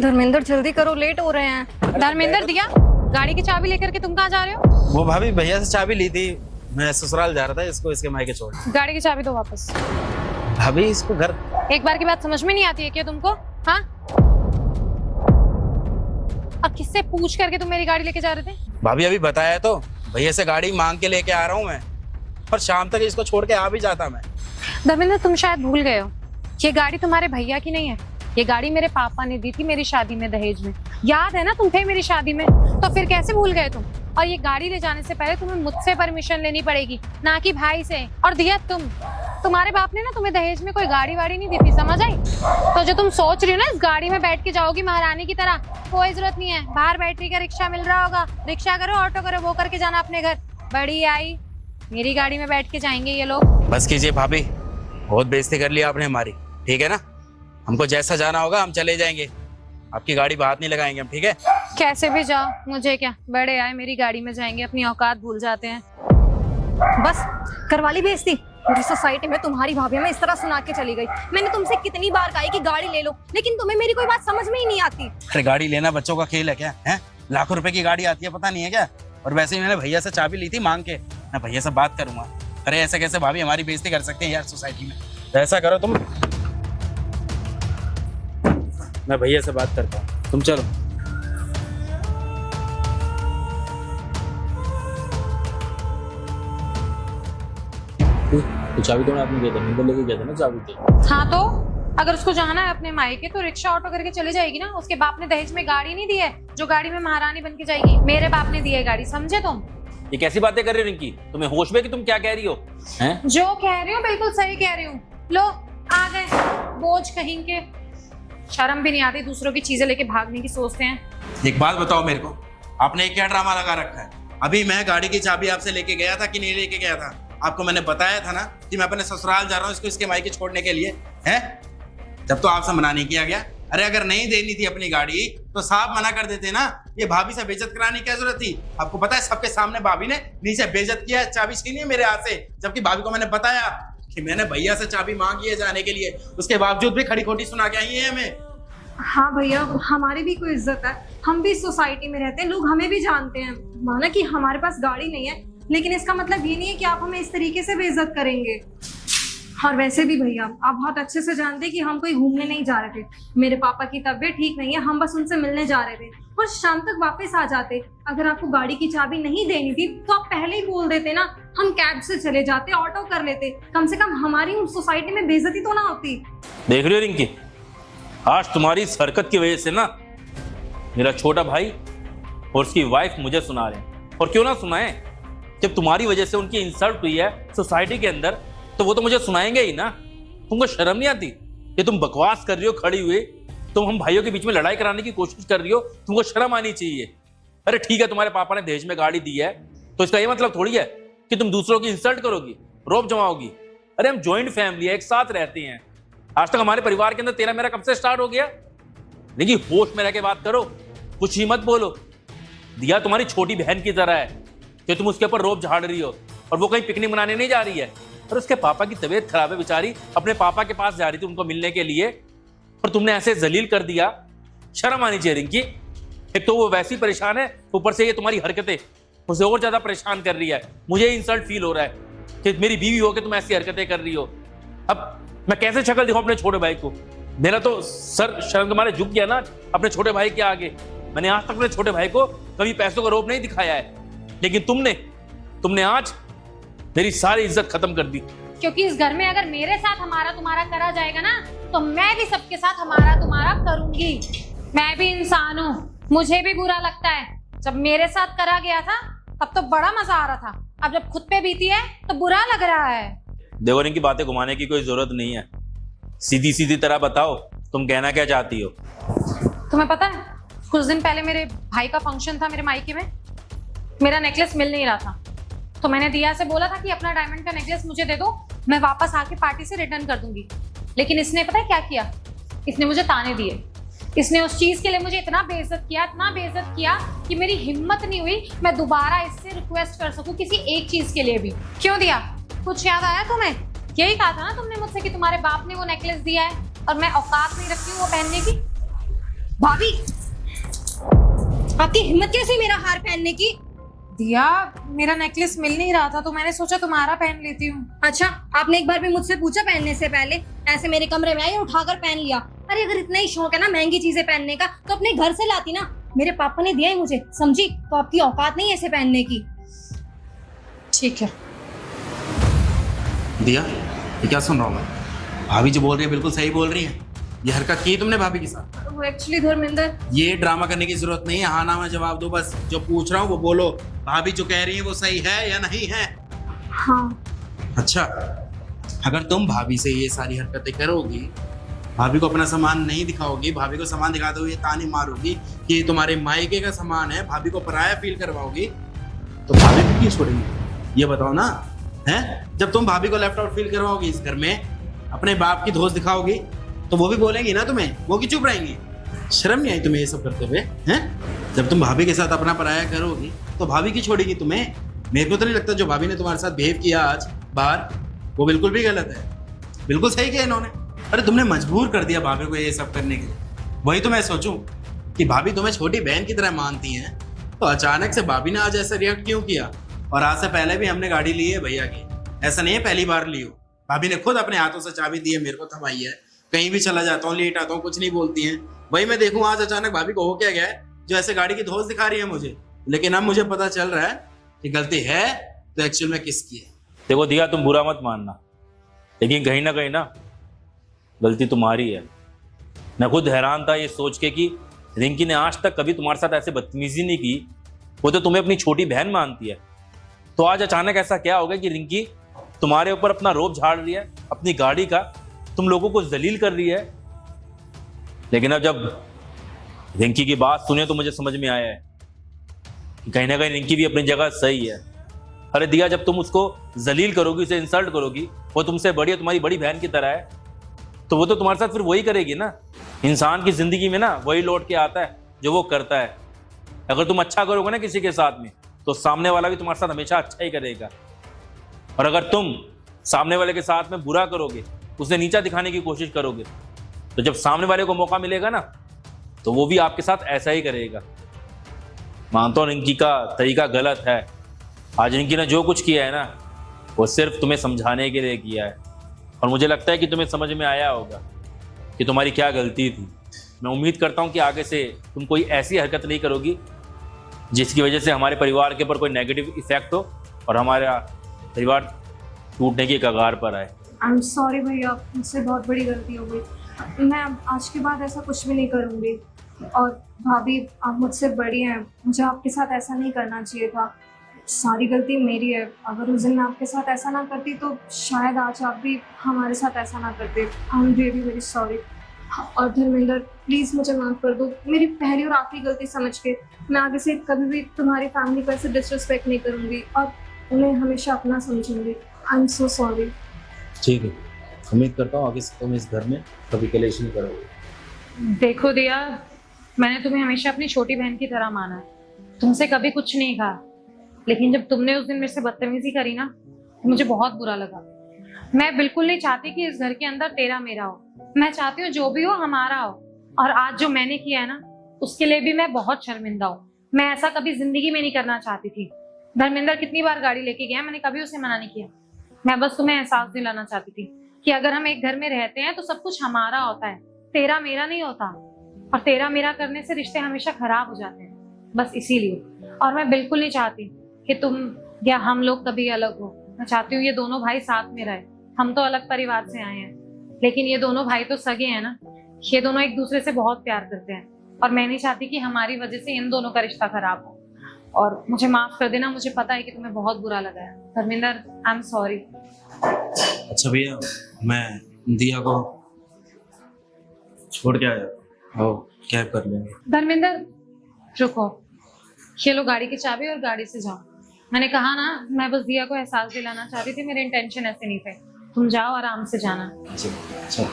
धर्मेंद्र जल्दी करो, लेट हो रहे हैं। धर्मेंद्र दिया गाड़ी की चाबी लेकर के तुम कहाँ जा रहे हो? वो भाभी भैया से चाबी ली थी, मैं ससुराल जा रहा था, इसको इसके मायके छोड़। गाड़ी की चाबी दो वापस। भाभी इसको घर एक बार की बात समझ में नहीं आती है क्या तुमको? हाँ, और किससे पूछ करके तुम मेरी गाड़ी लेके जा रहे थे? भाभी अभी बताया तो, भैया से गाड़ी मांग के लेके आ रहा हूँ मैं, और शाम तक इसको छोड़ के आ भी जाता मैं। धर्मेंद्र तुम शायद भूल गए हो, ये गाड़ी तुम्हारे भैया की नहीं है, ये गाड़ी मेरे पापा ने दी थी मेरी शादी में दहेज में। याद है ना, तुम थे मेरी शादी में, तो फिर कैसे भूल गए तुम? और ये गाड़ी ले जाने से पहले तुम्हें मुझसे परमिशन लेनी पड़ेगी, ना कि भाई से। और दिया तुम्हारे बाप ने ना तुम्हें दहेज में कोई गाड़ी वाड़ी नहीं दी थी, समझ आई? तो जो तुम सोच रही हो ना इस गाड़ी में बैठ के जाओगी महारानी की तरह, कोई जरूरत नहीं है। बाहर बैटरी का रिक्शा मिल रहा होगा, रिक्शा करो, ऑटो करो, वो करके जाना अपने घर। बड़ी आई, मेरी गाड़ी में बैठ के जाएंगे ये लोग। बस कीजिए भाभी, बहुत बेइज्जती कर लिया आपने हमारी, ठीक है ना? हमको जैसा जाना होगा हम चले जाएंगे, आपकी गाड़ी पर हाथ नहीं लगाएंगे हम, ठीक है? कैसे भी जाओ, मुझे क्या, बड़े आए मेरी गाड़ी में जाएंगे, अपनी औकात भूल जाते हैं। बस करवा ली बेइज्जती। पूरी सोसाइटी में तुम्हारी भाभी में इस तरह सुना के चली गई। मैंने तुमसे कितनी बार कहा कि गाड़ी ले लो, लेकिन तुम्हें मेरी कोई बात समझ में ही नहीं आती। अरे गाड़ी लेना बच्चों का खेल है क्या? है लाखों रुपए की गाड़ी आती है, पता नहीं है क्या? और वैसे ही मैंने भैया से चाबी ली थी मांग के, मैं भैया से बात करूंगा। अरे ऐसे कैसे भाभी हमारी बेइज्जती कर सकते हैं यार सोसाइटी में? तो ऐसा करो तुम, मैं भैया से बात करता हूँ, तुम चलो। तो चाबी तो मैं आपने दिया था, निकल लेके गया था ना चाबी तो। हाँ तो अगर उसको जाना है अपने मायके तो रिक्शा ऑटो करके चले जाएगी ना। उसके बाप ने दहेज में गाड़ी नहीं दी है जो गाड़ी में महारानी बन के जाएगी, मेरे बाप ने दी है गाड़ी, समझे तुम? ये कैसी बातें कर रही हो रिंकी? तुम्हें होश में कि तुम क्या कह रही हो? हैं? जो कह रही हूँ बिल्कुल सही कह रही हूँ। लो आ गए बोझ कहीं के, शर्म भी नहीं आती, दूसरों की चीजें लेके भागने की सोचते हैं। एक बात बताओ मेरे को, आपने क्या ड्रामा लगा रखा है? अभी मैं गाड़ी की चाबी आपसे लेके गया था कि नहीं लेके गया था? आपको मैंने बताया था ना कि मैं अपने ससुराल जा रहा हूँ इसको इसके मायके छोड़ने के लिए, हैं? जब तो आपसे मना नहीं किया गया। अरे अगर नहीं देनी थी अपनी गाड़ी तो साफ मना कर देते ना, ये भाभी से बेइज्जत कराने की क्या जरूरत थी? आपको पता है सबके सामने भाभी ने नीचे बेइज्जत किया, चाबी छीनी है मेरे हाथ से, जबकि भाभी को मैंने बताया कि मैंने भैया से चाबी मांगी है जाने के लिए, उसके बावजूद भी खड़ी खोटी सुना के आई है हमें। हाँ भैया, हमारी भी कोई इज्जत है, हम भी सोसाइटी में रहते हैं, लोग हमें भी जानते हैं। माना कि हमारे पास गाड़ी नहीं है, लेकिन इसका मतलब ये नहीं है कि आप हमें इस तरीके से बेइज्जत करेंगे। और वैसे भी भैया आप बहुत अच्छे से जानते हैं कि हम कोई घूमने नहीं जा रहे थे, मेरे पापा की तबीयत ठीक नहीं है, हम बस उनसे मिलने जा रहे थे और शाम तक वापस आ जाते। अगर आपको गाड़ी की चाबी नहीं देनी थी तो आप पहले ही बोल देते ना, हम कैब से चले जाते, ऑटो कर लेते, कम से कम हमारी उस सोसाइटी में बेइज्जती तो ना होती। देख रही हो रिंकी, आज तुम्हारी इस हरकत की वजह से ना मेरा छोटा भाई और उसकी वाइफ मुझे सुना रहे हैं। और क्यों ना सुनाए, जब तुम्हारी वजह से उनकी इंसल्ट हुई है सोसाइटी के अंदर, तो वो तो मुझे सुनाएंगे ही ना। तुमको शर्म नहीं आती? ये तुम बकवास कर रही हो खड़ी हुई, तुम हम भाइयों के बीच में लड़ाई कराने की कोशिश कर रही हो, तुमको शर्म आनी चाहिए। अरे ठीक है, तुम्हारे पापा ने दहेज में गाड़ी दी है तो इसका ये मतलब थोड़ी है कि तुम दूसरों की इंसल्ट करोगी, रोब जमाओगी। अरे हम ज्वाइंट फैमिली है, एक साथ रहते हैं। आज तक हमारे परिवार के अंदर तेरा मेरा कब से स्टार्ट हो गया? देखिए होश में रह के बात करो, कुछ ही मत बोलो। दिया तुम्हारी छोटी बहन की तरह है कि तुम उसके ऊपर रोब झाड़ रही हो, और वो कहीं पिकनिक मनाने नहीं जा रही है। और उसके पापा की तबीयत खराब है बेचारी, अपने पापा के पास जा रही थी उनको मिलने के लिए, और तुमने ऐसे जलील कर दिया। शर्म आनी चाहिए रिंकी। एक तो वो वैसी परेशान है, ऊपर से ये तुम्हारी हरकतें उसे और ज्यादा परेशान कर रही है। मुझे इंसल्ट फील हो रहा है कि मेरी बीवी हो के तुम ऐसी हरकतें कर रही हो। अब मैं कैसे शक्ल दिखाऊं अपने छोटे भाई को? मेरा तो सर शर्म तुम्हारे झुक गया ना अपने छोटे भाई के आगे। मैंने आज तक अपने छोटे भाई को कभी पैसों का रोब नहीं दिखाया है, लेकिन तुमने आज मेरी सारी इज्जत खत्म कर दी। क्योंकि इस घर में अगर मेरे साथ हमारा तुम्हारा करा जाएगा ना, तो मैं भी सबके साथ हमारा तुम्हारा करूंगी। मैं भी इंसान हूँ, मुझे भी बुरा लगता है। जब मेरे साथ करा गया था तब तो बड़ा मजा आ रहा था, अब जब खुद पे बीती है तो बुरा लग रहा है। देखो इनकी बातें घुमाने की कोई जरूरत नहीं है, सीधी सीधी तरह बताओ तुम कहना क्या चाहती हो। तुम्हें पता है कुछ दिन पहले मेरे भाई का फंक्शन था मेरे मायके में, मेरा नेकलेस मिल नहीं रहा था, तो मैंने दिया से बोला था कि अपना डायमंड का नेकलेस मुझे दे दो, मैं वापस आके पार्टी से रिटर्न कर दूंगी। लेकिन इसने पता है क्या किया? इसने मुझे ताने दिए, इसने उस चीज के लिए मुझे इतना बेइज्जत किया, इतना बेइज्जत किया कि मेरी हिम्मत नहीं हुई मैं दोबारा इससे रिक्वेस्ट कर सकूं किसी एक चीज के लिए भी। क्यों दिया? कुछ याद आया तुम्हें? यही कहा था ना तुमने मुझसे कि तुम्हारे बाप ने वो नेकलेस दिया है और मैं औकात नहीं रखती हूँ वो पहनने की। भाभी, आपकी हिम्मत कैसे मेरा हार पहनने की? दिया, मेरा नेकलेस मिल नहीं रहा था तो मैंने सोचा तुम्हारा पहन लेती हूँ। अच्छा, आपने एक बार भी मुझसे पूछा पहनने से पहले? ऐसे मेरे कमरे में आई, उठाकर पहन लिया। अरे अगर इतना ही शौक है ना महंगी चीजें पहनने का, तो अपने घर से लाती ना। मेरे पापा ने दिया है मुझे, समझी? तो आपकी औकात नहीं है ऐसे पहनने की। ठीक है। दिया, ये क्या सुन रहा हूँ मैं? भाभी जो बोल रही है बिल्कुल सही बोल रही है। ये हरकत की तुमने भाभी के साथ? वो एक्चुअली धर्मेंद्र, ये ड्रामा करने की जरूरत नहीं है। हाँ ना में जवाब दो बस। जो पूछ रहा हूँ वो बोलो। भाभी जो कह रही है वो सही है या नहीं है? हाँ। अच्छा, अगर तुम भाभी से ये सारी हरकतें करोगी, भाभी को अपना सामान नहीं दिखाओगी, भाभी को सामान दिखाते हुए ताने मारोगी कि ये तुम्हारे मायके का सामान है, भाभी को पराया फील करवाओगी, तो भाभी भी क्यों छोड़ेंगी? ये बताओ ना। हैं? जब तुम भाभी को लेफ्ट आउट फील करवाओगी इस घर में, अपने बाप की धोस दिखाओगी, तो वो भी बोलेंगी ना तुम्हें, वो की चुप रहेंगी? शर्म नहीं आई तुम्हें ये सब करते हुए? हैं? जब तुम भाभी के साथ अपना पराया करोगी तो भाभी की छोड़ेगी तुम्हें? मेरे को तो नहीं लगता जो भाभी ने तुम्हारे साथ बिहेव किया आज बाहर, वो बिल्कुल भी गलत है। बिल्कुल सही किया इन्होंने। अरे तुमने मजबूर कर दिया भाभी को ये सब करने के लिए। वही तो मैं सोचूं कि भाभी तुम्हें छोटी बहन की तरह मानती हैं, तो अचानक से भाभी ने आज ऐसा रिएक्ट क्यों किया? और आज से पहले भी हमने गाड़ी ली है भैया की, ऐसा नहीं है पहली बार ली हो। भाभी ने खुद अपने हाथों से चाबी दी है, मेरे को थमाई है। कहीं भी चला जाता हूँ, लेट आता हूँ, कुछ नहीं बोलती हैं। वही मैं देखूं आज अचानक भाभी को हो क्या गया है जो ऐसे गाड़ी की धौस दिखा रही है मुझे। लेकिन अब मुझे पता चल रहा है कि गलती है तो एक्चुअल में किसकी है। देखो दिया, तुम बुरा मत मानना, लेकिन कहीं ना गलती तुम्हारी है। मैं खुद हैरान था ये सोच के कि रिंकी ने आज तक कभी तुम्हारे साथ ऐसे बदतमीजी नहीं की। वो तो तुम्हें अपनी छोटी बहन मानती है, तो आज अचानक ऐसा क्या हो गया कि रिंकी तुम्हारे ऊपर अपना रोब झाड़ रही है, अपनी गाड़ी का, तुम लोगों को जलील कर रही है। लेकिन अब जब रिंकी की बात सुने तो मुझे समझ में आया है कि कहीं ना कहीं रिंकी भी अपनी जगह सही है। अरे दिया, जब तुम उसको जलील करोगी, उसे इंसल्ट करोगी, वो तुमसे बड़ी है, तुम्हारी बड़ी बहन की तरह है, तो वो तो तुम्हारे साथ फिर वही करेगी ना। इंसान की जिंदगी में ना वही लौट के आता है जो वो करता है। अगर तुम अच्छा करोगे ना किसी के साथ में, तो सामने वाला भी तुम्हारे साथ हमेशा अच्छा ही करेगा। और अगर तुम सामने वाले के साथ में बुरा करोगे, उसे नीचा दिखाने की कोशिश करोगे, तो जब सामने वाले को मौका मिलेगा ना, तो वो भी आपके साथ ऐसा ही करेगा। मानता हूं रिंकी का तरीका गलत है। आज रिंकी ने जो कुछ किया है ना, वो सिर्फ तुम्हें समझाने के लिए किया है, और मुझे लगता है कि तुम्हें समझ में आया होगा कि तुम्हारी क्या गलती थी। मैं उम्मीद करता हूं कि आगे से तुम कोई ऐसी हरकत नहीं करोगी जिसकी वजह से हमारे परिवार के ऊपर कोई नेगेटिव इफेक्ट हो और हमारा परिवार टूटने की कगार पर आए। आई एम सॉरी भैया, मुझसे बहुत बड़ी गलती हो गई। मैं अब आज के बाद ऐसा कुछ भी नहीं करूँगी। और भाभी, आप मुझसे बड़ी हैं, मुझे आपके साथ ऐसा नहीं करना चाहिए था। सारी गलती मेरी है। अगर उस दिन मैं आपके साथ ऐसा ना करती तो शायद आज आप भी हमारे साथ ऐसा ना करते। I am really very sorry. और धर्मेंद्र, प्लीज़ मुझे माफ़ कर दो। मेरी पहली और आखिरी गलती समझ के मैं आगे से कभी भी तुम्हारी फैमिली को ऐसे डिसरिस्पेक्ट नहीं करूँगी और उन्हें हमेशा अपना समझूंगी। I am so sorry. ठीक है, उम्मीद करता हूँ आगे से तुम इस घर में कभी कलेश नहीं करोगे। देखो दिया, मैंने तुम्हें हमेशा अपनी छोटी बहन की तरह माना है, तुमसे कभी कुछ नहीं कहा। लेकिन जब तुमने उस दिन मेरे से बदतमीजी करी ना, तो मुझे बहुत बुरा लगा। मैं बिल्कुल नहीं चाहती कि इस घर के अंदर तेरा मेरा हो। मैं चाहती हूँ जो भी हो हमारा हो। और आज जो मैंने किया है ना, उसके लिए भी मैं बहुत शर्मिंदा हूँ। मैं ऐसा कभी जिंदगी में नहीं करना चाहती थी। धर्मेंद्र कितनी बार गाड़ी लेके गया, मैंने कभी उसे मना नहीं किया। मैं बस तुम्हें एहसास दिलाना चाहती थी कि अगर हम एक घर में रहते हैं तो सब कुछ हमारा होता है, तेरा मेरा नहीं होता। और तेरा मेरा करने से रिश्ते हमेशा खराब हो जाते हैं, बस इसीलिए। और मैं बिल्कुल नहीं चाहती कि तुम या हम लोग कभी अलग हो। मैं चाहती हूँ ये दोनों भाई साथ में रहे। हम तो अलग परिवार से आए हैं, लेकिन ये दोनों भाई तो सगे हैं ना। ये दोनों एक दूसरे से बहुत प्यार करते हैं, और मैं नहीं चाहती कि हमारी वजह से इन दोनों का रिश्ता खराब हो। और मुझे माफ कर देना, मुझे पता है कि तुम्हें बहुत बुरा लगा है। Dharmendra, I am sorry. अच्छा भैया, मैं दिया को छोड़ के आया, ओ कैब कर लेंगे। धर्मेंद्र रुको, ये लो गाड़ी की चाबी और गाड़ी से जाओ। मैंने कहा ना, मैं बस दिया को एहसास दिलाना चाहती थी, मेरे इंटेंशन ऐसे नहीं थे। तुम जाओ, आराम से जाना। अच्छा।